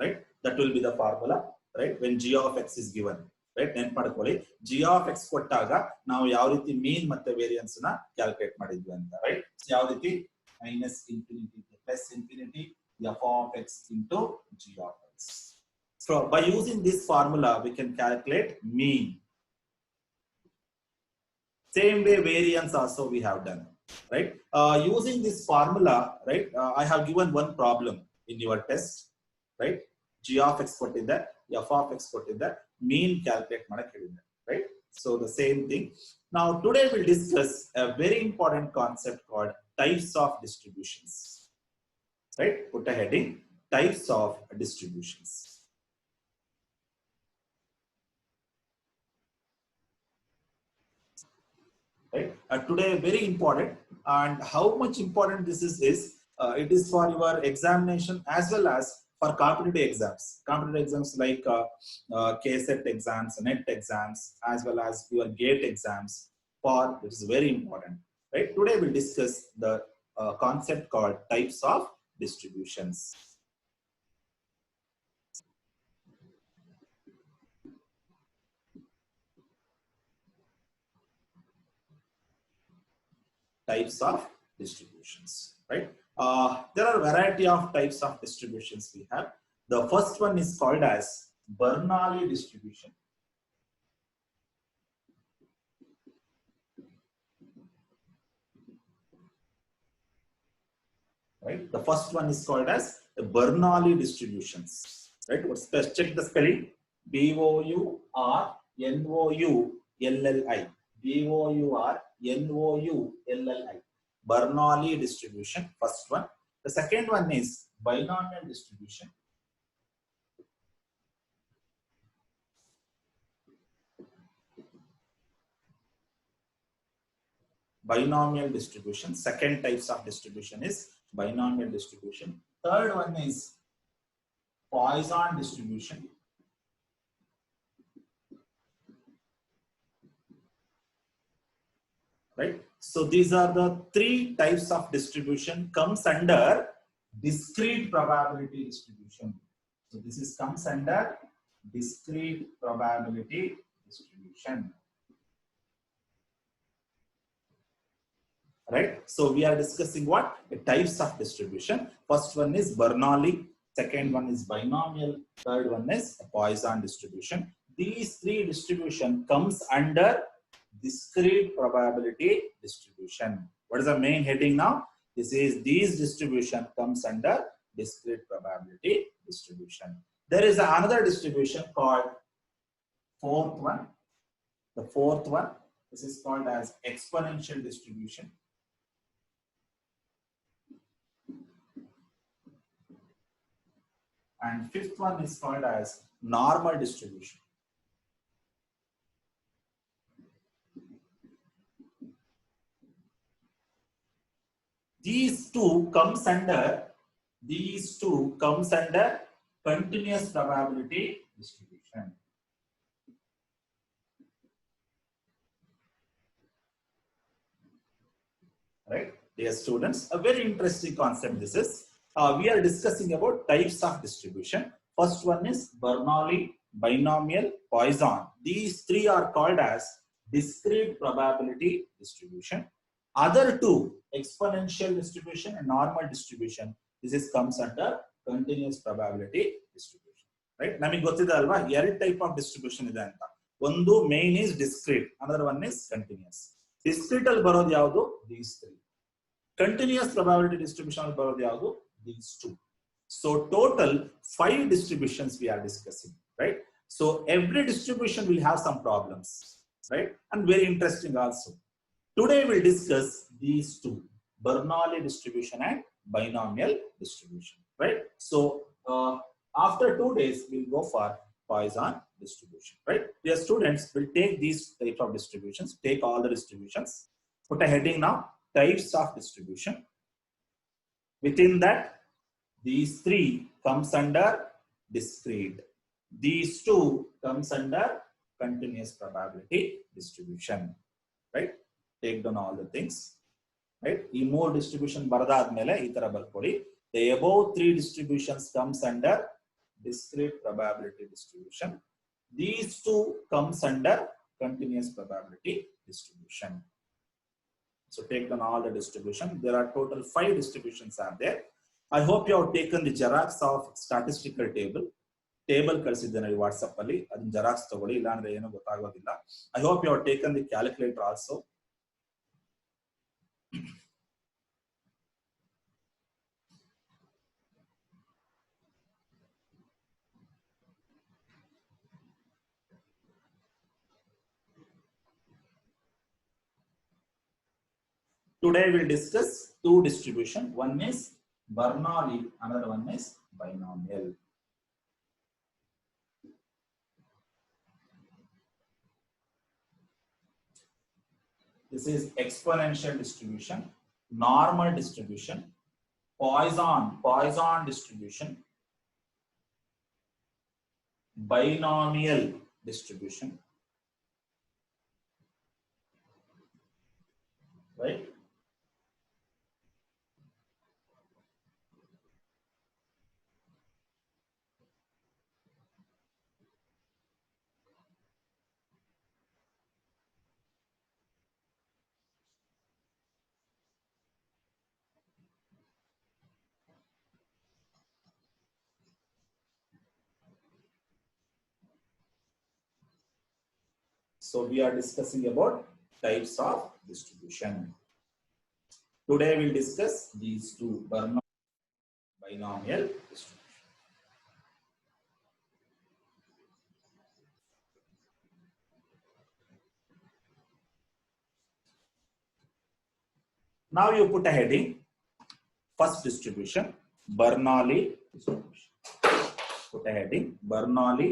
right? That will be the formula, right? When g of x is given, right? ನೆನಪು ಮಾಡ್ಕೊಳ್ಳಿ, g of x ಕೊಟ್ಟಾಗ ನಾವು ಯಾವ ರೀತಿ ಮೀನ್ ಮತ್ತೆ ವೇರಿಯನ್ಸ್ ನ ಕ್ಯಾಲ್ಕುಲೇಟ್ ಮಾಡಿದ್ವಿ ಅಂತ, ರೈಟ್? ಯಾವ ರೀತಿ minus infinity to plus infinity f of x into g of x. So by using this formula we can calculate mean. Same way variance also we have done, right? Using this formula, right? I have given one problem in your test, right? G of x ಕೊಟ್ಟಿದ್ದೆ, f of x ಕೊಟ್ಟಿದ್ದೆ, mean calculate ಮಾಡಕ್ಕೆ ಹೇಳಿದ್ದೆ, right? So the same thing. Now today we'll discuss a very important concept called types of distributions, right? Put a heading, types of distributions. Right? Today very important, and how much important this is it is for your examination as well as for competitive exams like KSET exams, NET exams, as well as your GATE exams. For it is very important, right? Today we'll discuss the concept called types of distributions. Types of distributions, right? There are a variety of types of distributions we have. The first one is called as Bernoulli distribution. Right? The first one is called as the Bernoulli distributions. Right? Let's check the spelling. B-O-U-R-N-O-U-L-L-I. B-O-U-R-N-O-U-L-L-I. Bernoulli distribution, first one. The second one is binomial distribution. Binomial distribution. Second types of distribution is binomial distribution. Third one is Poisson distribution. Right? So these are the three types of distribution comes under discrete probability distribution. So this is comes under discrete probability distribution. Right? So we are discussing what? The types of distribution. First one is Bernoulli, second one is binomial, third one is Poisson distribution. These three distribution comes under discrete probability distribution. What is the main heading now? This is these distribution comes under discrete probability distribution. There is another distribution called fourth one. The fourth one, this is called as exponential distribution. And fifth one is called as normal distribution. These two comes under continuous probability distribution. Right, dear students, a very interesting concept this is. We are discussing about types of distribution. First one is Bernoulli, binomial, Poisson. These three are called as discrete probability distribution. Other two, exponential distribution and normal distribution, this is comes under continuous probability distribution. Right? Namige gottide alva, ಎರಡು type of distribution ಇದೆ ಅಂತ. ಒಂದು main is discrete, another one is continuous. Discrete ಅಲ್ಲಿ ಬರೋದು ಯಾವುದು? These three. Continuous probability distribution ಅಲ್ಲಿ ಬರೋದು ಯಾವುದು? These two. So total 5 distributions we are discussing, right? So every distribution will have some problems, right? And very interesting also. Today we'll discuss these two, Bernoulli distribution and binomial distribution, right? So after 2 days we'll go for Poisson distribution, right? Dear students, will take these type of distributions, take all the distributions, put a heading now, types of distribution. Within that, these three comes under discrete. These two comes under continuous probability distribution, right? Take down all the things, right? E more distribution baradadmele ee tara barkoli. The above 3 distributions comes under discrete probability distribution. These two comes under continuous probability distribution. So take down all the distribution. There are total 5 distributions are there. I hope you have taken the xerox of statistical table. Table ಕಳಿಸಿದ್ದೇನೆ WhatsApp ಅಲ್ಲಿ ಅದನ್ನ xerox ತಗೊಳ್ಳಿ, ಇಲ್ಲ ಅಂದ್ರೆ ಏನು ಗೊತ್ತಾಗೋದಿಲ್ಲ. I hope you have taken the calculator also. Today we'll discuss 2 distribution. One is Bernoulli, another one is binomial. This is exponential distribution, normal distribution, Poisson distribution, binomial distribution, right? So we are discussing about types of distribution. Today we'll discuss these 2, Bernoulli, binomial distribution. Now you put a heading, first distribution, Bernoulli distribution. Put a heading, Bernoulli.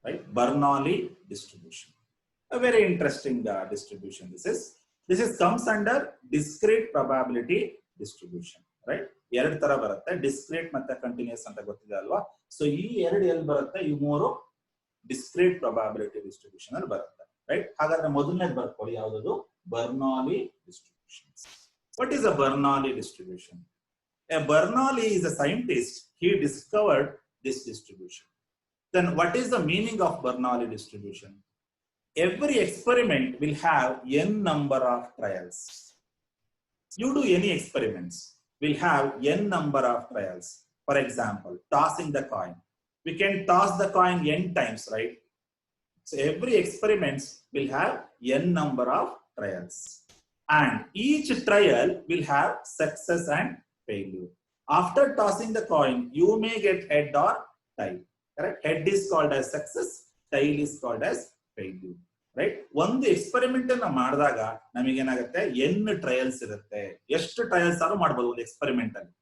Right, Bernoulli distribution. A very interesting distribution. This is comes under discrete probability distribution, right? ಎರಡು ತರ ಬರುತ್ತೆ, discrete ಮತ್ತೆ continuous ಅಂತ ಗೊತ್ತಿದೆ ಅಲ್ವಾ? So ಈ ಎರಡು ಎಲ್ಲಿ ಬರುತ್ತೆ, ಈ ಮೂರು discrete probability distribution ಅಲ್ಲಿ ಬರುತ್ತೆ, right? ಹಾಗಾದ್ರೆ ಮೊದಲನೇದು ಬರ್ಕೊಳ್ಳಿ, ಯಾವುದು? Bernoulli distribution. What is a Bernoulli distribution? A Bernoulli is a scientist. He discovered this distribution. Then what is the meaning of Bernoulli distribution? Every experiment will have n number of trials. You do any experiments, will have n number of trials. For example, tossing the coin. We can toss the coin n times, right? So every experiment will have n number of trials. And each trial will have success and failure. After tossing the coin, you may get head or tail. Correct? Head is called as success, tail is called as failure. Right? ಒಂದು experiment ಅನ್ನ ಮಾಡಿದಾಗ ನಮಗೆ ಏನಾಗುತ್ತೆ, n trials ಇರುತ್ತೆ. ಎಷ್ಟು trials ಆದ್ರೂ ಮಾಡಬಹುದು ಒಂದು ಎಕ್ಸ್ಪೆರಿಮೆಂಟ್ ಅಲ್ಲಿ.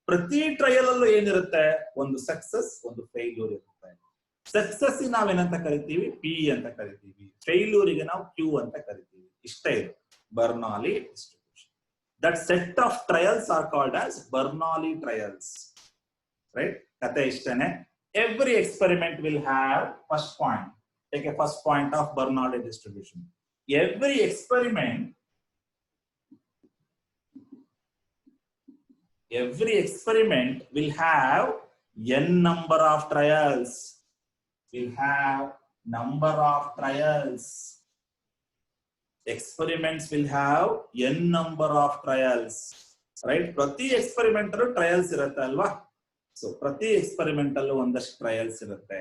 ಪ್ರತಿ ಟ್ರಯಲ್ ಅಲ್ಲೂ ಏನಿರುತ್ತೆ, ಒಂದು ಸಕ್ಸಸ್, ಒಂದು ಫೇಲ್ಯೂರ್ ಇರುತ್ತೆ. ಸಕ್ಸಸ್ ನಾವೇನಂತ ಕರಿತೀವಿ, P ಅಂತ ಕರಿತೀವಿ. ಫೇಲ್ಯೂರ್ ಗೆ ನಾವು Q ಅಂತ ಕರಿತೀವಿ. ಇಷ್ಟೇ ಇದು Bernoulli distribution. That set of trials are called as Bernoulli trials. Right? ಕತೆ ಇಷ್ಟೇನೆ. Every experiment will have first point. Take a first point of Bernoulli distribution. Every experiment will have n number of trials. Will have number of trials. Experiments will have n number of trials. Right? ಪ್ರತಿ experiment trials ಇರುತ್ತೆ ಅಲ್ವಾ? So ಪ್ರತಿ experiment ಅಲ್ಲೂ ಒಂದಷ್ಟು trials ಇರುತ್ತೆ.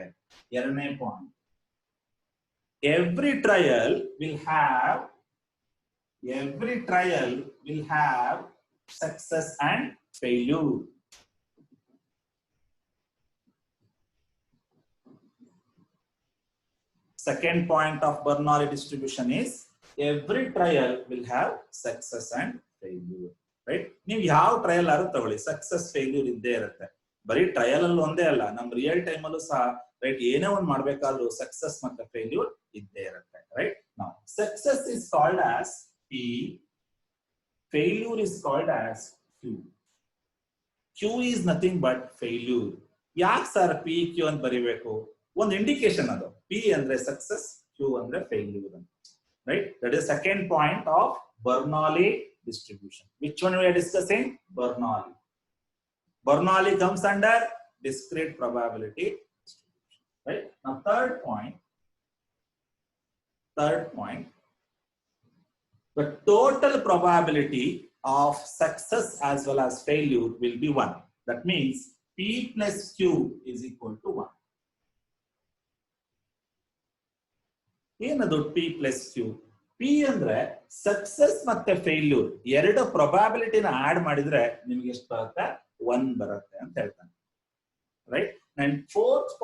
ಎರಡನೇ point, every trial will have success and failure. Second point of Bernoulli distribution is every trial will have success and failure. Right? ನೀವು ಯಾವ ಟ್ರಯಲ್ ಆದ್ರೂ ತಗೊಳ್ಳಿ, ಸಕ್ಸಸ್ ಫೇಲ್ಯೂರ್ ಇದ್ದೇ ಇರುತ್ತೆ. ಬರೀ ಟ್ರಯಲ್ ಅಲ್ಲಿ ಒಂದೇ ಅಲ್ಲ, ನಮ್ ರಿಯಲ್ ಟೈಮ್ ಅಲ್ಲೂ ಸಹ ರೈಟ್ ಏನೇ ಒಂದು ಮಾಡ್ಬೇಕಾದ್ರೂ ಸಕ್ಸಸ್ ಮತ್ತೆ ಫೇಲ್ಯೂರ್ ಇದ್ದೇ ಇರುತ್ತೆ. ರೈಟ್? ನಾವು success is called as P, failure is called as Q. Q is nothing but failure. ಯಾಕೆ ಸರ್ ಪಿ ಕ್ಯೂ ಅಂತ ಬರಿಬೇಕು? ಒಂದು ಇಂಡಿಕೇಶನ್ ಅದು. ಪಿ ಅಂದ್ರೆ ಸಕ್ಸಸ್, ಕ್ಯೂ ಅಂದ್ರೆ ಫೇಲ್ಯೂರ್ ಅಂತ. Right? That is second point of Bernoulli distribution. Which one we are discussing? Bernoulli. Bernoulli comes under discrete probability distribution. Right? Now third point, the total probability of success as well as failure will be 1. That means P plus Q is equal to 1. ಏನದು P plus Q? P ಅಂದ್ರೆ success ಮತ್ತೆ failure ಎರಡು ಪ್ರೊಬಾಬಿಲಿಟಿನ add ಮಾಡಿದ್ರೆ ನಿಮ್ಗೆ ಎಷ್ಟು ಬರುತ್ತೆ? 1 ಬರುತ್ತೆ ಅಂತ ಹೇಳ್ತಾನೆ. Right? And fourth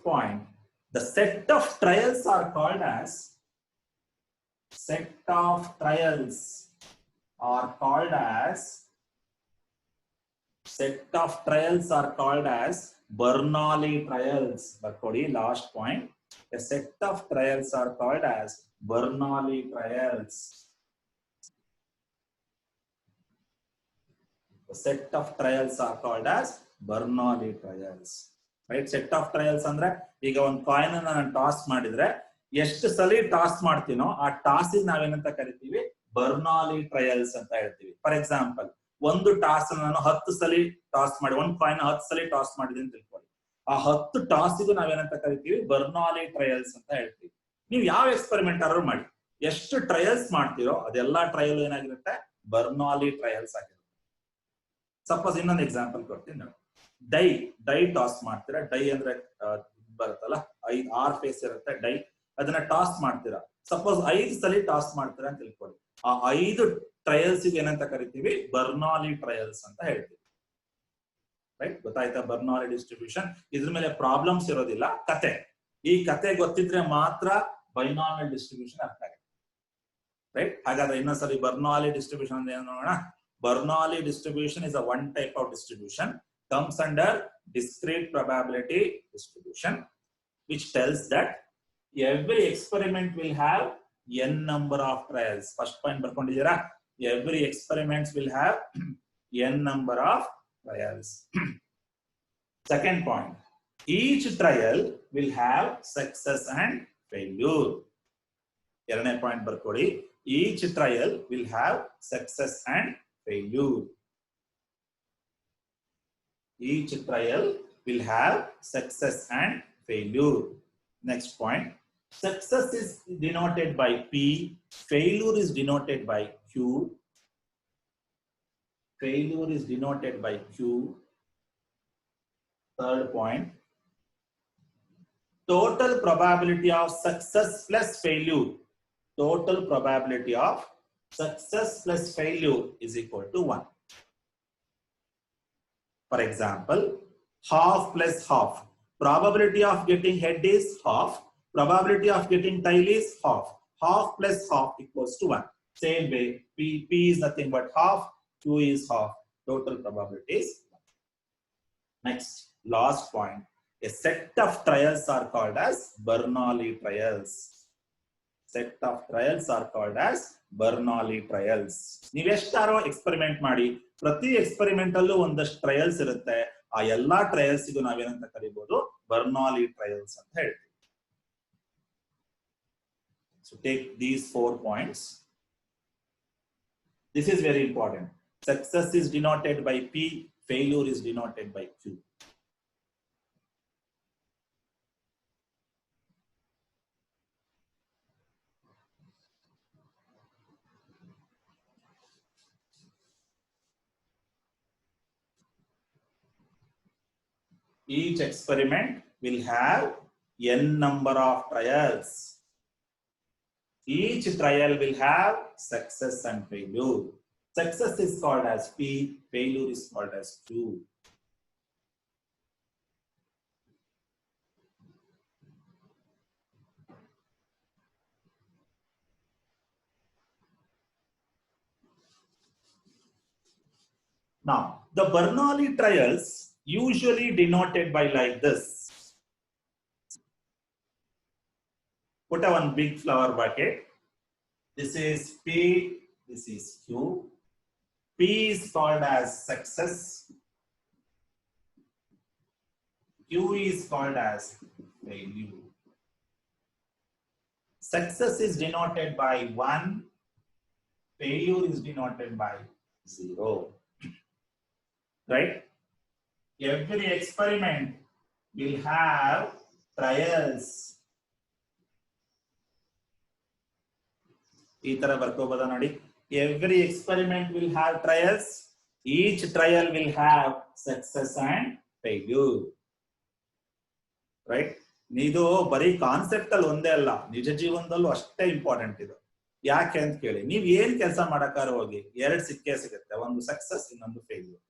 point, the set of trials are called as Bernoulli trials. Barkodi, last point. A set of trials are called as Bernoulli trials. The set of trials are called as Bernoulli trials. Right? Set of trials ಅಂದ್ರೆ ಈಗ ಒಂದು coin ಅನ್ನು ನಾನು toss ಮಾಡಿದ್ರೆ ಎಷ್ಟು ಸಲ toss ಮಾಡ್ತೀನೋ ಆ toss ನಾವೇನಂತ ಕರಿತೀವಿ? ಬರ್ನಾಲಿ ಟ್ರಯಲ್ಸ್ ಅಂತ ಹೇಳ್ತೀವಿ. ಫಾರ್ ಎಕ್ಸಾಂಪಲ್, ಒಂದು ಟಾಸ್ ನಾನು 10 ಸಲ ಟಾಸ್ ಮಾಡಿ, ಒಂದು ಕಾಯಿನ್ 10 ಸಲ ಟಾಸ್ ಮಾಡಿದೆ ಅಂತ ತಿಳ್ಕೊಳ್ಳಿ. ಆ 10 ಟಾಸಿಗೂ ನಾವೇನಂತ ಕರಿತೀವಿ? ಬರ್ನಾಲಿ ಟ್ರಯಲ್ಸ್ ಅಂತ ಹೇಳ್ತೀವಿ. ನೀವು ಯಾವ ಎಕ್ಸ್ಪೆರಿಮೆಂಟ್ ಆದ್ರೂ ಮಾಡಿ, ಎಷ್ಟು ಟ್ರಯಲ್ಸ್ ಮಾಡ್ತೀರೋ ಅದೆಲ್ಲಾ ಟ್ರಯಲ್ ಏನಾಗಿರುತ್ತೆ? ಬರ್ನಾಲಿ ಟ್ರಯಲ್ಸ್ ಆಗಿರುತ್ತೆ. ಸಪೋಸ್ ಇನ್ನೊಂದು ಎಕ್ಸಾಂಪಲ್ ಕೊಡ್ತೀನಿ ನೋಡಿ. ಡೈ ಟಾಸ್ ಮಾಡ್ತೀರಾ. ಡೈ ಅಂದ್ರೆ ಬರುತ್ತಲ್ಲ, 6 ಫೇಸ್ ಇರುತ್ತೆ ಡೈ. ಅದನ್ನ ಟಾಸ್ ಮಾಡ್ತೀರಾ. ಸಪೋಸ್ 5 ಸಲ ಟಾಸ್ ಮಾಡ್ತೀರಾ ಅಂತ ತಿಳ್ಕೊಳ್ಳಿ. ಆ 5 ಟ್ರಯಲ್ಸ್ ಏನಂತ ಕರಿತೀವಿ? ಬರ್ನಾಲಿ ಟ್ರಯಲ್ಸ್ ಅಂತ ಹೇಳ್ತೀವಿ. ರೈಟ್? ಗೊತ್ತಾಯ್ತಾ? ಬರ್ನಾಲಿ ಡಿಸ್ಟ್ರಿಬ್ಯೂಷನ್. ಇದ್ರ ಮೇಲೆ ಪ್ರಾಬ್ಲಮ್ಸ್ ಇರೋದಿಲ್ಲ, ಕತೆ. ಈ ಕತೆ ಗೊತ್ತಿದ್ರೆ ಮಾತ್ರ ಬೈನಾಮಿಯಲ್ ಡಿಸ್ಟ್ರಿಬ್ಯೂಷನ್ ಅರ್ಥ ಆಗುತ್ತೆ. ರೈಟ್? ಹಾಗಾದ್ರೆ ಇನ್ನೊಂದ್ಸರಿ ಬರ್ನಾಲಿ ಡಿಸ್ಟ್ರಿಬ್ಯೂಷನ್ ಅಂದ್ರೆ ಏನು ನೋಡೋಣ. Bernoulli distribution is a one type of distribution, comes under discrete probability distribution, which tells that every experiment will have n number of trials. First point barkondidira, every experiment will have n number of trials. Second point, each trial will have success and failure. ಎರಡನೇ point ಬರ್ಕೊಳ್ಳಿ, each trial will have success and failure. Each trial will have success and failure. Next point, success is denoted by P, failure is denoted by Q. Failure is denoted by Q. Third point, total probability of success plus failure. Total probability of success plus failure is equal to 1. For example, half plus half. Probability of getting head is half. Probability of getting tail is half. Half plus half equals to 1. Same way, P is nothing but half, Q is half. Total probability is 1. Next, last point. A set of trials are called as Bernoulli trials. Set of trials are called as Bernoulli trials. ನೀವು ಎಷ್ಟಾರೋ experiment ಮಾಡಿ, ಪ್ರತಿ experiment ಅಲ್ಲೂ ಒಂದಷ್ಟು trials ಇರುತ್ತೆ. ಆ ಎಲ್ಲಾ trials ಗೂ ನಾವೇನಂತ ಕರಿಬಹುದು? Bernoulli trials ಅಂತ ಹೇಳ್ತೀವಿ. So take these 4 points. This is very important. Success is denoted by P, failure is denoted by Q. Each experiment will have n number of trials. Each trial will have success and failure. Success is called as P, failure is called as Q. Now, the Bernoulli trials usually denoted by like this. Put a one big flower bucket. This is P, this is Q. P is called as success, Q is called as failure. Success is denoted by 1, failure is denoted by 0. Right? Every experiment will have trials. Every experiment will have trials. Each trial will have success and failure. Right? ಇದು ಬರೀ concept ಅಲ್ಲಿ ಒಂದೇ ಅಲ್ಲ, ನಿಜ ಜೀವನದಲ್ಲೂ ಅಷ್ಟೇ important ಇದು. ಯಾಕೆ ಅಂತ ಕೇಳಿ, ನೀವ್ ಏನ್ ಕೆಲಸ ಮಾಡಕ್ಕಾರ ಹೋಗಿ ಎರಡು ಸಿಕ್ಕೇ ಸಿಗುತ್ತೆ, ಒಂದು ಸಕ್ಸಸ್ ಇನ್ನೊಂದು ಫೇಲ್ಯೂರ್.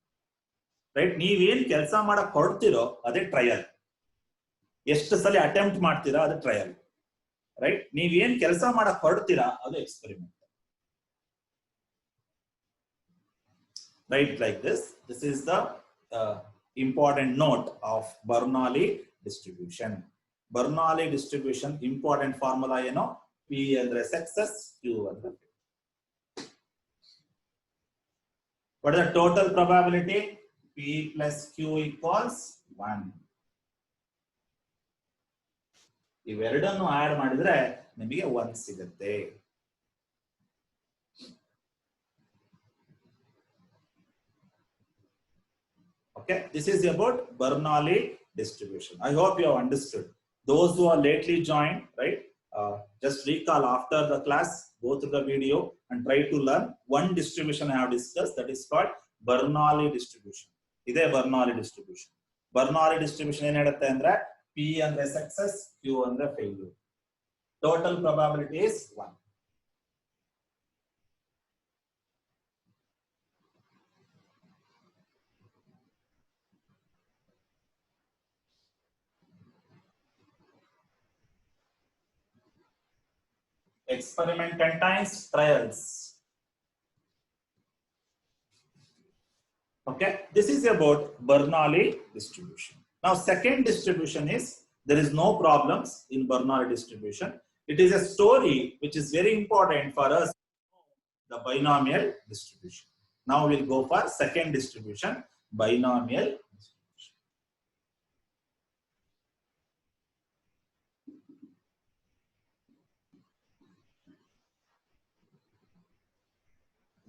ರೈಟ್? ನೀವೇನ್ ಕೆಲಸ ಮಾಡಕ್ ಹೊರಡ್ತಿರೋ ಅದೇ ಟ್ರಯಲ್. ಎಷ್ಟು ಸಲ ಅಟೆಂಪ್ಟ್ ಮಾಡ್ತೀರಾ ಅದು ಟ್ರಯಲ್. ರೈಟ್? ನೀವೇನ್ ಕೆಲಸ ಮಾಡಕ್ ಹೊರಡ್ತೀರಾ ಅದು experiment. Right, like this. This is the important note of Bernoulli distribution. Bernoulli distribution important formula ಏನು? P ಅಂದ್ರೆ success, Q ಅಂದ್ರೆ failure. What is the total probability? P plus Q equals 1. ಇವೆರಡನ್ನು add ಮಾಡಿದ್ರೆ ನಿಮಗೆ 1 ಸಿಗುತ್ತೆ. Okay, this is about Bernoulli distribution. I hope you have understood. Those who are lately joined, right? Just recall after the class, go through the video and try to learn one distribution I have discussed, that is called Bernoulli distribution. This is Bernoulli distribution. Bernoulli distribution ಏನು ಹೇಳುತ್ತೆ ಅಂದ್ರೆ P ಅಂದ್ರೆ success, Q ಅಂದ್ರೆ failure. Total probability is 1. Experiment contains trials. Okay, this is about Bernoulli distribution. Now, second distribution is there is no problems in Bernoulli distribution. It is a story which is very important for us, the binomial distribution. Now we'll go for second distribution, binomial distribution.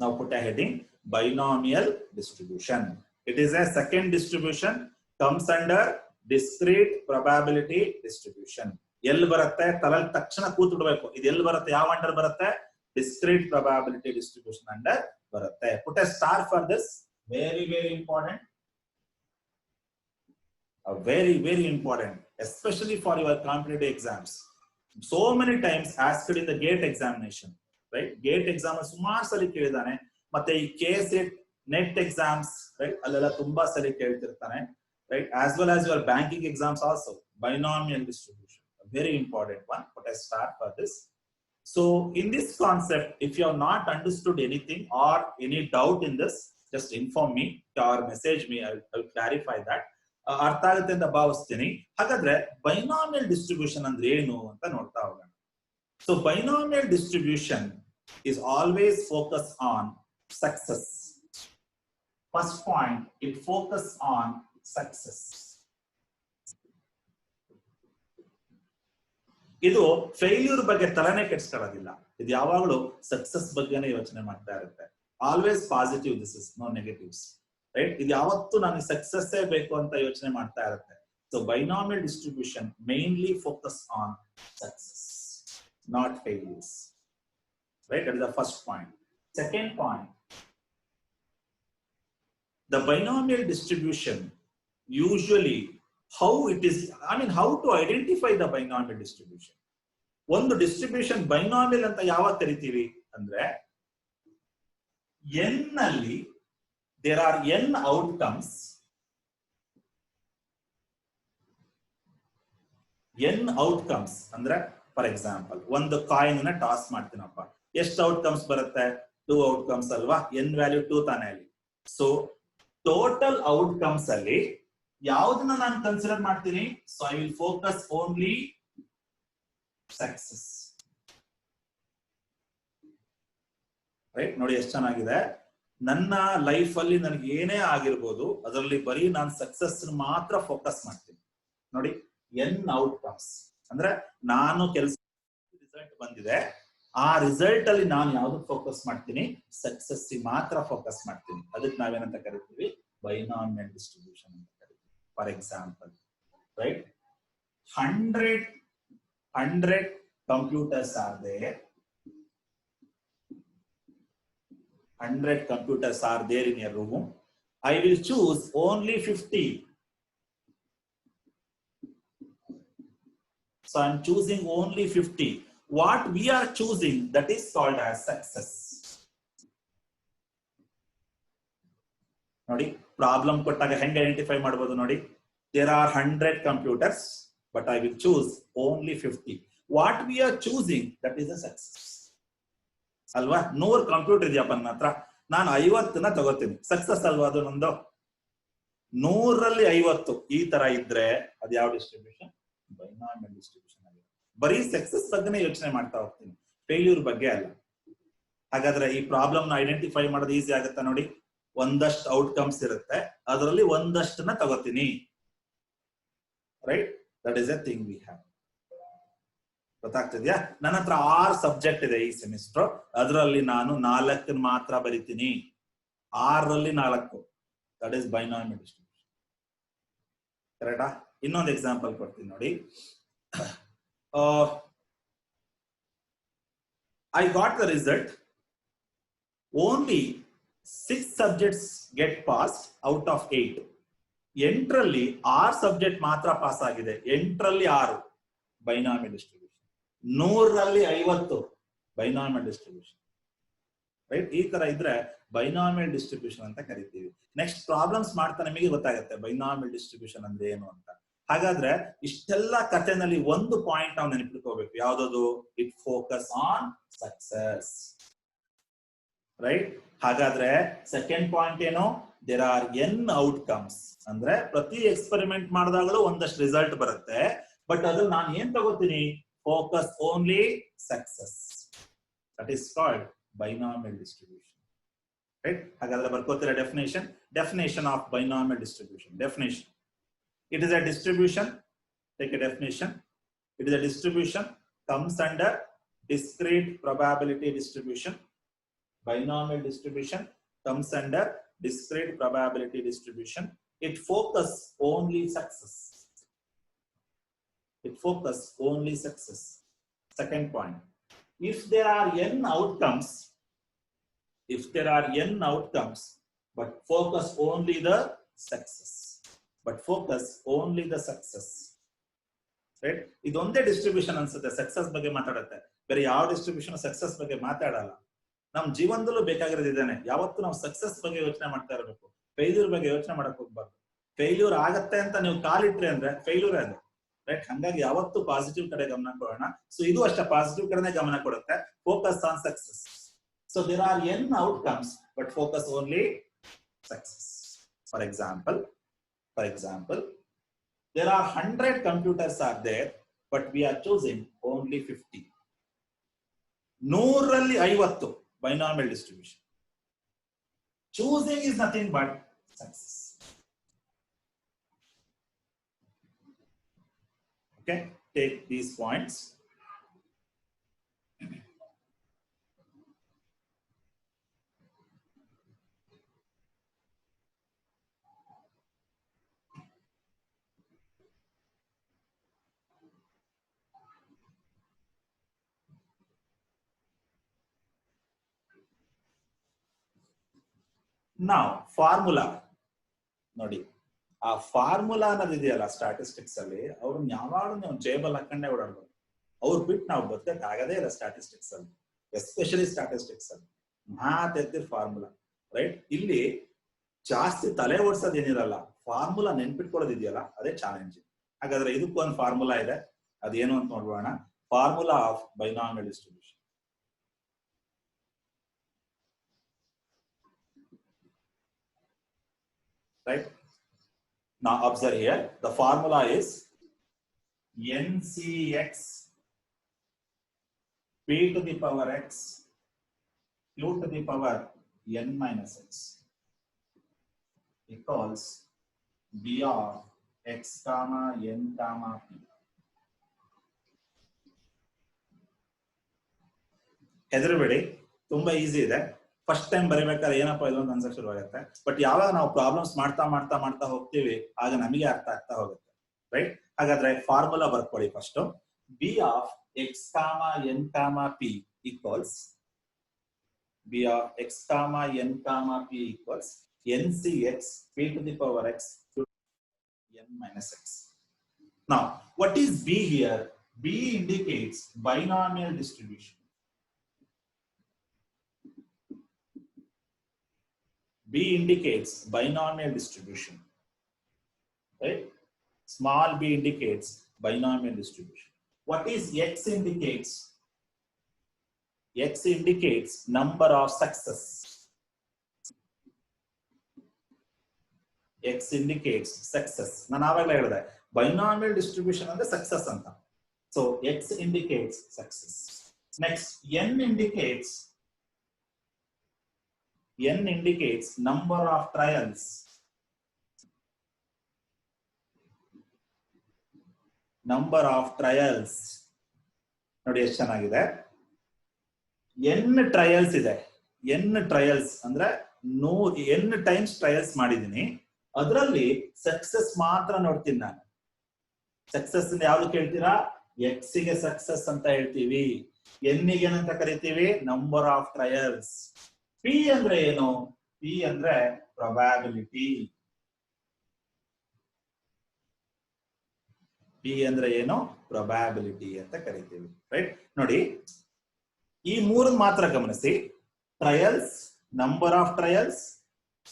Now put a heading, binomial distribution. It is a second distribution, comes under discrete probability distribution. ಎಲ್ಲಿ ಬರುತ್ತೆ ತಲೆಯಲ್ಲಿ ತಕ್ಷಣ ಕೂತ್ ಬಿಡಬೇಕು, ಇದು ಎಲ್ಲಿ ಬರುತ್ತೆ, ಯಾವ ಅಂಡರ್ ಬರುತ್ತೆ? discrete probability distribution under ಬರುತ್ತೆ. Put a star for this. Very important. Very important, especially for your competitive exams. So many times asked in the GATE examination. Right? GATE exam ಸುಮಾರು ಸಲ ಕೇಳಿದಾನೆ, ಮತ್ತೆ ಈ KSET net exams, right? ಅಲ್ಲೆಲ್ಲ ತುಂಬಾ ಸಲ ಕೇಳ್ತಿರ್ತಾನೆ. Right? As well as your banking exams also. Binomial distribution, a very important one. Put a star for this. So in this concept, if you have not understood anything or any doubt in this, just inform me or message me. I will clarify that. ಅರ್ಥ ಆಗುತ್ತೆ ಅಂತ ಭಾವಿಸ್ತೀನಿ. ಹಾಗಾದ್ರೆ binomial distribution ಅಂದ್ರೆ ಏನು ಅಂತ ನೋಡ್ತಾ ಹೋಗೋಣ. So binomial distribution is always focused on success. First point, it focuses on success. ಇದು ಫೇಲ್ಯೂರ್ ಬಗ್ಗೆ ತಲೆನೇ ಕೆಡಿಸ್ಕೊಳ್ಳೋದಿಲ್ಲ, ಇದು ಯಾವಾಗಲೂ ಸಕ್ಸಸ್ ಬಗ್ಗೆನೇ ಯೋಚನೆ ಮಾಡ್ತಾ ಇರುತ್ತೆ. Always positive, this is no negatives. Right? ಇದು ಯಾವತ್ತೂ ನನಗೆ ಸಕ್ಸಸ್ ಬೇಕು ಅಂತ ಯೋಚನೆ ಮಾಡ್ತಾ ಇರುತ್ತೆ. So binomial distribution mainly focus on success, not failures. Right? That is the first point. Second point, the binomial distribution usually, how it is, how to identify the binomial distribution. ಒಂದು distribution binomial ಅಂತ ಯಾವಾಗ ಕರಿತೀವಿ ಅಂದ್ರೆ, n ನಲ್ಲಿ there are n outcomes. n outcomes ಅಂದ್ರೆ, for example ಒಂದು coin ನ toss ಮಾಡ್ತೀನಪ್ಪ, ಎಷ್ಟು ಔಟ್ಕಮ್ಸ್ ಬರುತ್ತೆ? 2 ಔಟ್ಕಮ್ಸ್ ಅಲ್ವಾ? n ವ್ಯಾಲ್ಯೂ 2 ತಾನೇ ಅಲ್ಲಿ. ಸೊ ಟೋಟಲ್ ಔಟ್ಕಮ್ಸ್ ಅಲ್ಲಿ ಯಾವ್ದನ್ನ ನಾನು ಕನ್ಸಿಡರ್ ಮಾಡ್ತೀನಿ? So I will focus only success. Right? ನೋಡಿ ಎಷ್ಟು ಚೆನ್ನಾಗಿದೆ. ನನ್ನ ಲೈಫ್ ಅಲ್ಲಿ ನನಗೆ ಏನೇ ಆಗಿರ್ಬೋದು, ಅದರಲ್ಲಿ ಬರೀ ನಾನು ಸಕ್ಸಸ್ ಮಾತ್ರ ಫೋಕಸ್ ಮಾಡ್ತೀನಿ. ನೋಡಿ n ಔಟ್ಕಮ್ಸ್ ಅಂದ್ರೆ ನಾನು ಕೆಲಸ ರಿಸಲ್ಟ್ ಬಂದಿದೆ, ಆ ರಿಸಲ್ಟ್ ಅಲ್ಲಿ ನಾನು ಯಾವ್ದು ಫೋಕಸ್ ಮಾಡ್ತೀನಿ, ಸಕ್ಸಸ್ ಮಾತ್ರ ಫೋಕಸ್ ಮಾಡ್ತೀನಿ. ಅದಕ್ಕೆ ನಾವೇನಂತ ಕರಿತೀವಿ, ಬೈನಾಮಿಯಲ್ ಡಿಸ್ಟ್ರಿಬ್ಯೂಷನ್ ಅಂತ ಕರಿತೀವಿ. For example, right, 100 computers are there. 100 computers are there in a room. I will choose only 50. So I am choosing only 50. What we are choosing, that is called as success. ನೋಡಿ problem ಕೊಟ್ಟಾಗ ಹೆಂಗೆ identify ಮಾಡಬಹುದು ನೋಡಿ. There are 100 computers, but I will choose only 50. What we are choosing, that is a success. ಅಲ್ವಾ? 100 computer ಇದೆಯಪ್ಪ ನನ್ನ ಹತ್ರ, ನಾನು 50ನ ತಗೋತೀನಿ, ಸಕ್ಸಸ್ ಅಲ್ವಾ ಅದು ನಂದು? 100ರಲ್ಲಿ 50 ಈ ತರ ಇದ್ರೆ ಅದು ಯಾವ ಡಿಸ್ಟ್ರಿಬ್ಯೂಷನ್? ಬೈನಾಮಿಯಲ್ ಡಿಸ್ಟ್ರಿಬ್ಯೂಷನ್ ಆಗಿದೆ. ಬರೀ ಸಕ್ಸಸ್ ಬಗ್ಗೆನೇ ಯೋಚನೆ ಮಾಡ್ತಾ ಹೋಗ್ತೀನಿ, ಫೇಲ್ಯೂರ್ ಬಗ್ಗೆ ಅಲ್ಲ. ಹಾಗಾದ್ರೆ ಈ ಪ್ರಾಬ್ಲಮ್ ನ ಐಡೆಂಟಿಫೈ ಮಾಡೋದು ಈಸಿ ಆಗುತ್ತಾ ನೋಡಿ. ಒಂದಷ್ಟು ಔಟ್ಕಮ್ಸ್ ಇರುತ್ತೆ, ಅದರಲ್ಲಿ ಒಂದಷ್ಟನ್ನ ತಗೋತೀನಿ, right? That is a thing we have. ಗೊತ್ತಾಗ್ತಿದ್ಯಾ? ನನ್ನ ಹತ್ರ 6 ಸಬ್ಜೆಕ್ಟ್ ಇದೆ ಈ ಸೆಮಿಸ್ಟರ್, ಅದರಲ್ಲಿ ನಾನು 4 ಮಾತ್ರ ಬರಿತೀನಿ, 6ರಲ್ಲಿ 4. That is binomial distribution. ಕರೆಕ್ಟಾ? ಇನ್ನೊಂದು ಎಕ್ಸಾಂಪಲ್ ಕೊಡ್ತೀನಿ ನೋಡಿ. I got the result. Only 6 subjects get passed out of 8. 8ರಲ್ಲಿ 6 ಸಬ್ಜೆಕ್ಟ್ ಮಾತ್ರ ಪಾಸ್ ಆಗಿದೆ, 8ರಲ್ಲಿ 6. Binomial distribution. 100ರಲ್ಲಿ 50. Binomial distribution, right? ಈ ತರ ಇದ್ರೆ ಬೈನಾಮಿಯಲ್ ಡಿಸ್ಟ್ರಿಬ್ಯೂಷನ್ ಅಂತ ಕರಿತೀವಿ. ನೆಕ್ಸ್ಟ್ ಪ್ರಾಬ್ಲಮ್ಸ್ ಮಾಡ್ತಾ ನಿಮಗೆ ಗೊತ್ತಾಗುತ್ತೆ ಬೈನಾಮಿಯಲ್ ಡಿಸ್ಟ್ರಿಬ್ಯೂಷನ್ ಅಂದ್ರೆ ಏನು ಅಂತ. ಹಾಗಾದ್ರೆ ಇಷ್ಟೆಲ್ಲ ಕಥೆನಲ್ಲಿ ಒಂದು ಪಾಯಿಂಟ್ ನಾವು ನೆನಪಿಟ್ಕೋಬೇಕು, ಯಾವ್ದದು? It focus on success, right? ಹಾಗಾದ್ರೆ ಸೆಕೆಂಡ್ ಪಾಯಿಂಟ್ ಏನು? ದೇರ್ ಆರ್ n ಔಟ್ಕಮ್ಸ್, ಅಂದ್ರೆ ಪ್ರತಿ ಎಕ್ಸ್ಪೆರಿಮೆಂಟ್ ಮಾಡಿದಾಗಲೂ ಒಂದಷ್ಟು ರಿಸಲ್ಟ್ ಬರುತ್ತೆ, ಬಟ್ ಅದ್ರಲ್ಲಿ ನಾನು ಏನ್ ತಗೋತೀನಿ? Focus only success. That is called binomial distribution, right? ಹಾಗಾದ್ರೆ ಬರ್ಕೋತೀರಾ definition? Definition of binomial distribution. Definition: it is a distribution. Take a definition. It is a distribution, comes under discrete probability distribution. Binomial distribution comes under discrete probability distribution. It focus only success. It focus only success. Second point: if there are n outcomes, but focus only the success. But focus only the success, right? ಇದೊಂದೇ distribution ಅನ್ಸುತ್ತೆ success ಬಗ್ಗೆ ಮಾತಾಡುತ್ತೆ, ಬೇರೆ ಯಾವ distribution success ಬಗ್ಗೆ ಮಾತಾಡಲ್ಲ. ನಮ್ ಜೀವನದಲ್ಲೂ ಬೇಕಾಗಿರೋದು ಇದೇನೆ, ಯಾವತ್ತು ನಾವು ಸಕ್ಸಸ್ ಬಗ್ಗೆ ಯೋಚನೆ ಮಾಡ್ತಾ ಇರಬೇಕು, ಫೇಲ್ಯೂರ್ ಬಗ್ಗೆ ಯೋಚನೆ ಮಾಡಕ್ ಹೋಗ್ಬಾರ್ದು. ಫೇಲ್ಯೂರ್ ಆಗತ್ತೆ ಅಂತ ನೀವು ಕಾಲಿಟ್ರಿ ಅಂದ್ರೆ ಫೇಲ್ಯೂರ್ ಅದು, ರೈಟ್? ಹಂಗಾಗಿ ಯಾವತ್ತು ಪಾಸಿಟಿವ್ ಕಡೆ ಗಮನ ಕೊಡೋಣ. ಸೊ ಇದು ಅಷ್ಟೇ, ಪಾಸಿಟಿವ್ ಕಡೆನೇ ಗಮನ ಕೊಡುತ್ತೆ. Focus on success. So there are n outcomes, but focus only success. For example, there are 100 computers are there, but we are choosing only 50. 100ರಲ್ಲಿ 50. Binomial distribution. Choosing is nothing but success. Okay, take these points. Now formula ನೋಡಿ, ಆ formula ಅನ್ನೋದು ಇದೆಯಲ್ಲ statistics ಅಲ್ಲಿ, ಅವ್ರನ್ನ ಯಾವಾಗಲೂ ನೀವು ಜೇಬಲ್ ಹಾಕೊಂಡೇ ಓಡಾಡ್ಬೋದು. ಅವ್ರು ಬಿಟ್ಟು ನಾವು ಬದುಕಕ್ಕೆ ಆಗದೇ ಇಲ್ಲ ಸ್ಟಾಟಿಸ್ಟಿಕ್ಸ್ ಅಲ್ಲಿ, ಎಸ್ಪೆಷಲಿ ಸ್ಟಾಟಿಸ್ಟಿಕ್ಸ್ ಅಲ್ಲಿ ಮಾತೆತ್ತಿರ ಫಾರ್ಮುಲಾ, ರೈಟ್? ಇಲ್ಲಿ ಜಾಸ್ತಿ ತಲೆ ಓಡಿಸೋದೇನಿರಲ್ಲ, ಫಾರ್ಮುಲಾ ನೆನ್ಪಿಟ್ಕೊಳ್ಳೋದಿದೆಯಲ್ಲ ಅದೇ ಚಾಲೆಂಜ್. ಹಾಗಾದ್ರೆ ಇದಕ್ಕೊಂದು ಫಾರ್ಮುಲಾ ಇದೆ, ಅದೇನು ಅಂತ ನೋಡೋಣ. Formula of binomial distribution. Right? Now observe here, the formula is NCX P to the power X Q to the power N minus X equals B of x comma n comma p. ಹೆದರಬೇಡಿ, ತುಂಬಾ easy ಇದೆ. First time ಬರೀಬೇಕಾದ್ರೆ ಏನಪ್ಪಾ ಇದು ಅಂತ ಅನ್ಸಕ್ ಶುರುವಾಗುತ್ತೆ. But ಯಾವಾಗ ನಾವು problems ಮಾಡ್ತಾ ಮಾಡ್ತಾ ಮಾಡ್ತಾ ಹೋಗ್ತೀವಿ ಆಗ ನಮಗೆ ಅರ್ಥ ಆಗ್ತಾ ಹೋಗುತ್ತೆ. ರೈಟ್? ಹಾಗಾದ್ರೆ ಫಾರ್ಮುಲಾ ಬರ್ಕೊಳ್ಳಿ first. b of x comma n comma p equals b of x comma n comma p equals ncx p to the power x to n minus x. Now, what is b here? b indicates binomial distribution. B indicates binomial distribution, right? Small b indicates binomial distribution. What is x indicates? X indicates number of success. X indicates success. ನಾನು ಆವಾಗಲೇ ಹೇಳಿದೆ binomial distribution ಅಂದ್ರೆ success ಅಂತ. So x indicates success. Next, n indicates number of trials. Number of trials. ನೋಡಿ ಎಷ್ಟು ಚೆನ್ನಾಗಿದೆ. n trials ಇದೆ. n trials ಅಂದ್ರೆ n ಟೈಮ್ಸ್ ಟ್ರಯಲ್ಸ್ ಮಾಡಿದೀನಿ. ಅದರಲ್ಲಿ ಸಕ್ಸಸ್ ಮಾತ್ರ ನೋಡ್ತೀನಿ ನಾನು. ಸಕ್ಸಸ್ ಯಾವ್ದು ಕೇಳ್ತೀರಾ? x ಗೆ ಸಕ್ಸಸ್ ಅಂತ ಹೇಳ್ತೀವಿ. n ಗೆ ಏನಂತ ಕರಿತೀವಿ? Number of trials. p ಅಂದ್ರೆ ಏನು? p ಅಂದ್ರೆ ಪ್ರೊಬ್ಯಾಬಿಲಿಟಿ. p ಅಂದ್ರೆ ಏನು? ಪ್ರೊಬ್ಯಾಬಿಲಿಟಿ ಅಂತ ಕರಿತೀವಿ. ರೈಟ್? ನೋಡಿ, ಈ ಮೂರನ್ನ ಮಾತ್ರ ಗಮನಿಸಿ. Trials, number of trials,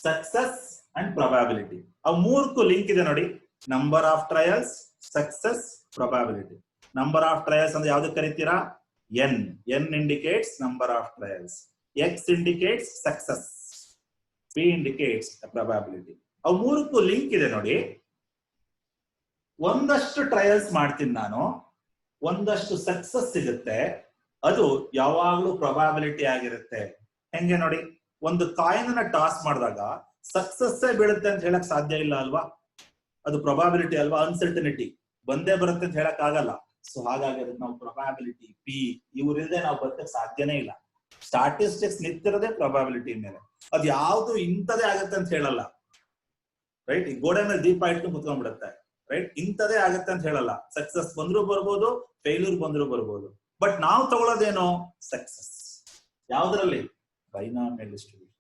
success and probability. ಅವು ಮೂರಕ್ಕೂ ಲಿಂಕ್ ಇದೆ ನೋಡಿ. Number of trials, success, probability. Number of trials ಅಂದ್ರೆ ಯಾವ್ದಕ್ಕೆ ಕರಿತೀರಾ? n. n indicates number of trials. X indicates success. P indicates the probability. ಅವು ಮೂರಕ್ಕೂ ಲಿಂಕ್ ಇದೆ ನೋಡಿ. ಒಂದಷ್ಟು ಟ್ರಯಲ್ಸ್ ಮಾಡ್ತೀನಿ ನಾನು, ಒಂದಷ್ಟು ಸಕ್ಸಸ್ ಸಿಗುತ್ತೆ, ಅದು ಯಾವಾಗ್ಲೂ ಪ್ರೊಬ್ಯಾಬಿಲಿಟಿ ಆಗಿರುತ್ತೆ. ಹೆಂಗೆ ನೋಡಿ, ಒಂದು ಕಾಯಿನ್ ಅನ್ನ ಟಾಸ್ ಮಾಡಿದಾಗ ಸಕ್ಸಸ್ ಬೀಳುತ್ತೆ ಅಂತ ಹೇಳಕ್ ಸಾಧ್ಯ ಇಲ್ಲ ಅಲ್ವಾ? ಅದು ಪ್ರೊಬ್ಯಾಬಿಲಿಟಿ ಅಲ್ವಾ? ಅನ್ಸರ್ಟನಿಟಿ ಬಂದೇ ಬರುತ್ತೆ ಅಂತ ಹೇಳಕ್ ಆಗಲ್ಲ. ಸೊ ಹಾಗಾಗಿ ಅದಕ್ಕೆ ನಾವು ಪ್ರೊಬ್ಯಾಬಿಲಿಟಿ ಪಿ ಇವ್ರಿಲ್ಲದೆ ನಾವು ಬದುಕಕ್ಕೆ ಸಾಧ್ಯನೇ ಇಲ್ಲ. ಸ್ಟಾಟಿಸ್ಟಿಕ್ಸ್ ನಿಂತಿರೋದೇ ಪ್ರೊಬ್ಯಾಬಿಲಿಟಿ ಮೇಲೆ. ಅದು ಯಾವ್ದು ಇಂಥದೇ ಆಗತ್ತೆ ಅಂತ ಹೇಳಲ್ಲ. ರೈಟ್? ಈ ಗೋಡೆ ಮೇಲೆ ದೀಪ ಇಟ್ಟು ಕುತ್ಕೊಂಡ್ಬಿಡುತ್ತೆ. ರೈಟ್? ಇಂಥದೇ ಆಗತ್ತೆ ಅಂತ ಹೇಳಲ್ಲ. ಸಕ್ಸಸ್ ಬಂದ್ರು ಬರ್ಬೋದು, ಫೇಲ್ಯೂರ್ ಬಂದ್ರು ಬರ್ಬೋದು. ಬಟ್ ನಾವು ತಗೊಳ್ಳೋದೇನು? ಸಕ್ಸಸ್. ಯಾವ್ದ್ರಲ್ಲಿ? Binomial distribution.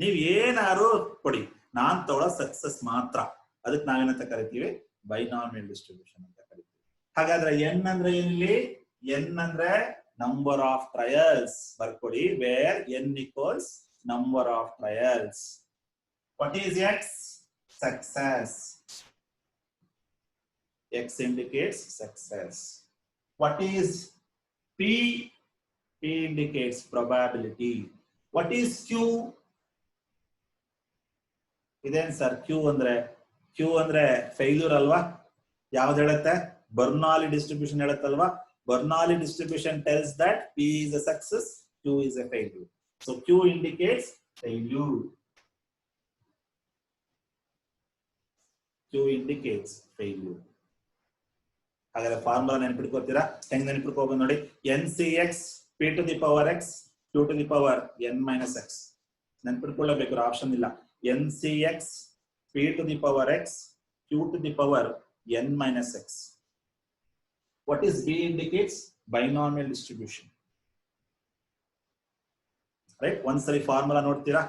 ನೀವ್ ಏನಾರು ಕೊಡಿ, ನಾನ್ ತಗೊಳ್ಳೋ ಸಕ್ಸಸ್ ಮಾತ್ರ. ಅದಕ್ಕೆ ನಾವೇನಂತ ಕರಿತೀವಿ? ಬೈನಾಮಿಯಲ್ ಡಿಸ್ಟ್ರಿಬ್ಯೂಷನ್ ಅಂತ ಕರಿತೀವಿ. ಹಾಗಾದ್ರೆ ಎನ್ ಅಂದ್ರೆ ಏನಿಲ್ಲಿ? ಎನ್ ಅಂದ್ರೆ ನಂಬರ್ ಆಫ್ ಟ್ರಯಲ್ಸ್. ಬರ್ಕೊಡಿ, where N equals number of trials. What is X? Success. X indicates success. What is P? P indicates probability. What is Q? ಇದೇನ್ ಸರ್ Q ಅಂದ್ರೆ? Q ಅಂದ್ರೆ ಫೇಲ್ಯೂರ್ ಅಲ್ವಾ? ಯಾವ್ದು ಹೇಳುತ್ತೆ? ಬರ್ನಾಲಿ ಡಿಸ್ಟ್ರಿಬ್ಯೂಷನ್ ಹೇಳುತ್ತಲ್ವಾ? Bernoulli distribution tells that P is a success, Q is a failure. So Q indicates failure. Q indicates failure. ಹಾಗಾದ್ರೆ formula ನೆನಪಿಟ್ಕೋತೀರಾ? ಹೆಂಗ್ ನೆನಪಿಟ್ಕೋಬಹುದು ನೋಡಿ. NCX P to the power X Q to the power N minus X. ನೆನಪಿಟ್ಕೊಳ್ಳಬೇಕು, option ಇಲ್ಲ. NCX P to the power X Q to the power N minus X. What is B indicates? Binomial distribution. Right? ಒಂದ್ಸರಿ formula ನೋಡ್ತೀರಾ,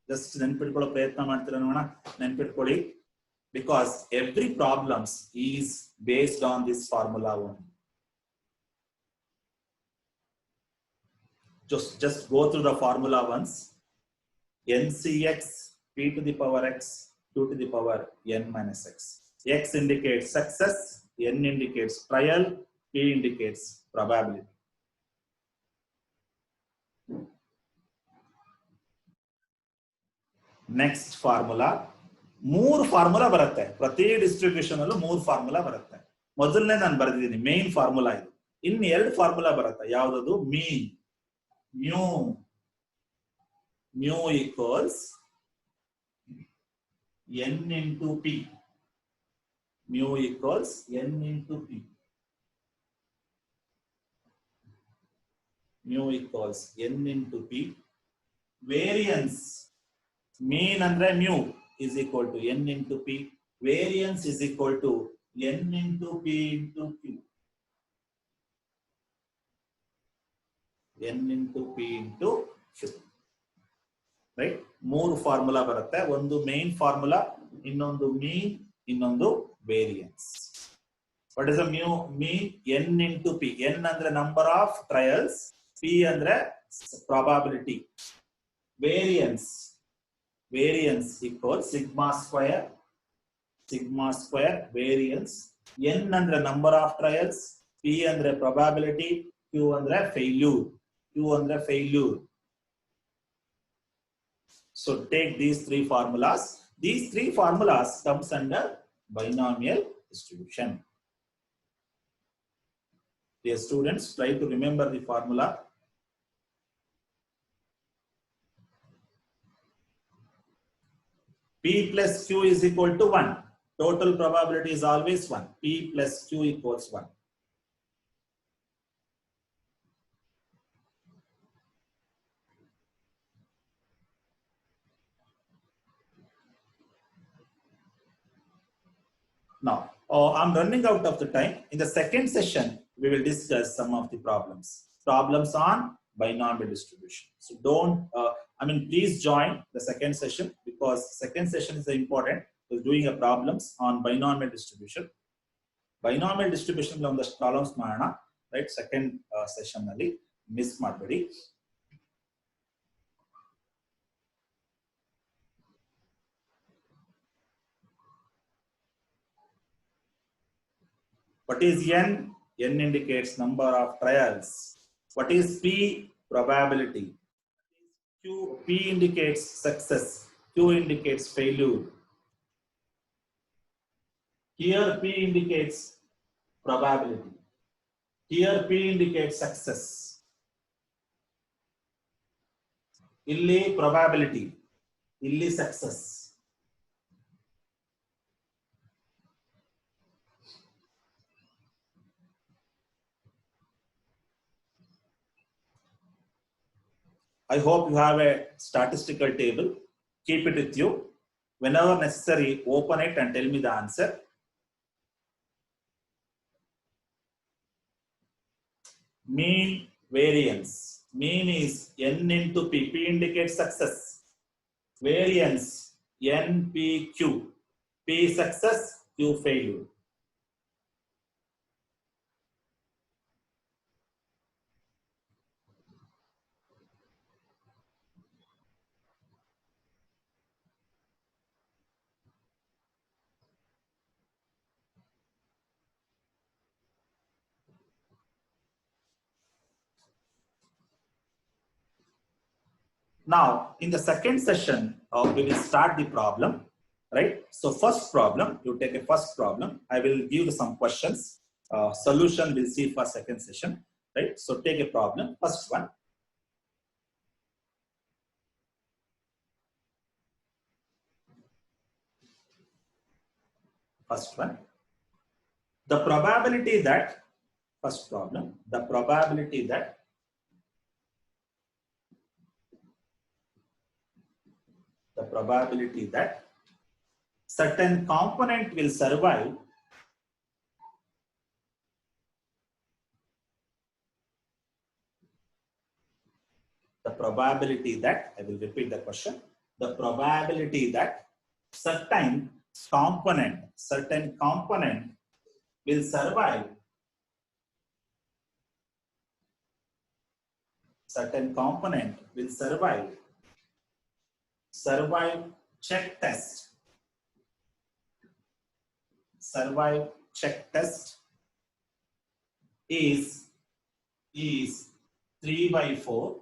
just ನೆನಪಿಟ್ಕೊಳ್ಳೋ ಪ್ರಯತ್ನ ಮಾಡ್ತೀರಾ ನೋಡೋಣ. ನೆನಪಿಟ್ಕೊಳ್ಳಿ, because every problems is based on this formula only. Just go through the formula once. NCX P to the power X Q to the power N minus X. X indicates success, N indicates trial, P indicates probability. Next formula. ಮೂರು formula ಬರುತ್ತೆ. ಪ್ರತಿ distribution ಅಲ್ಲೂ ಮೂರು formula ಬರುತ್ತೆ. ಮೊದಲನೇ ನಾನು ಬರೆದಿದ್ದೀನಿ, main formula ಇದು. ಇನ್ನು ಎರಡು ಫಾರ್ಮುಲಾ ಬರುತ್ತೆ. ಯಾವ್ದದು? Mean. Mu equals N into P. mu equals n into p. Mu equals n into p. Variance, mean andre mu is equal to n into p. Variance is equal to n into p into q. n into p into q. Right? ಮೂರು formula ಬರುತ್ತೆ. ಒಂದು main formula, ಇನ್ನೊಂದು ಮೀನ್, ಇನ್ನೊಂದು variance. What is the mean? N into p. N andre number of trials, p andre probability. Variance equals sigma square variance. N andre number of trials, p andre probability, q andre failure. So take these three formulas. These three formulas comes under binomial distribution. Dear students, try to remember the formula. P plus Q is equal to 1. Total probability is always 1. P plus Q equals 1. Now, I'm running out of the time. In the second session, we will discuss some of the problems on binomial distribution. So don't, please join the second session, because second session is important. We're doing a problems on binomial distribution. Binomial distribution lo ondಷ್ಟು problems ಮಾಡೋಣ, right? Second session ನಲ್ಲಿ miss ಮಾಡಬೇಡಿ. What is n? N indicates number of trials. What is p? Probability. Q, p indicates success. Q indicates failure. Here p indicates probability. Here p indicates success. Illi probability. Illi success. I hope you have a statistical table. Keep it with you. Whenever necessary, open it and tell me the answer. Mean, variance. Mean is n into p. P indicates success. Variance npq. P success, q failure. Now, in the second session, we will start the problem, right? So first problem, you take a first problem. I will give some questions. Solution we'll see for second session, right? So take a problem, first one. First one. The probability that, first problem, the probability that certain component will survive the probability that, I will repeat the question, the probability that certain component will survive check test. Survive check test is 3/4.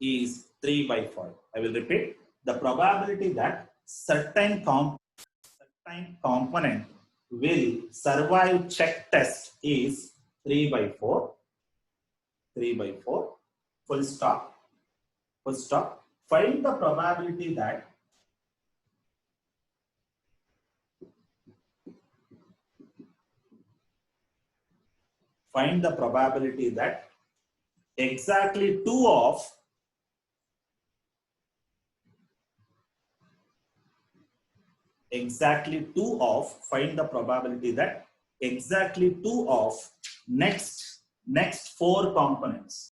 Is 3/4. I will repeat. The probability that certain component will survive check test is 3/4. 3/4. Full stop. Find the probability that find the probability that exactly 2 of find the probability that exactly 2 of next 4 components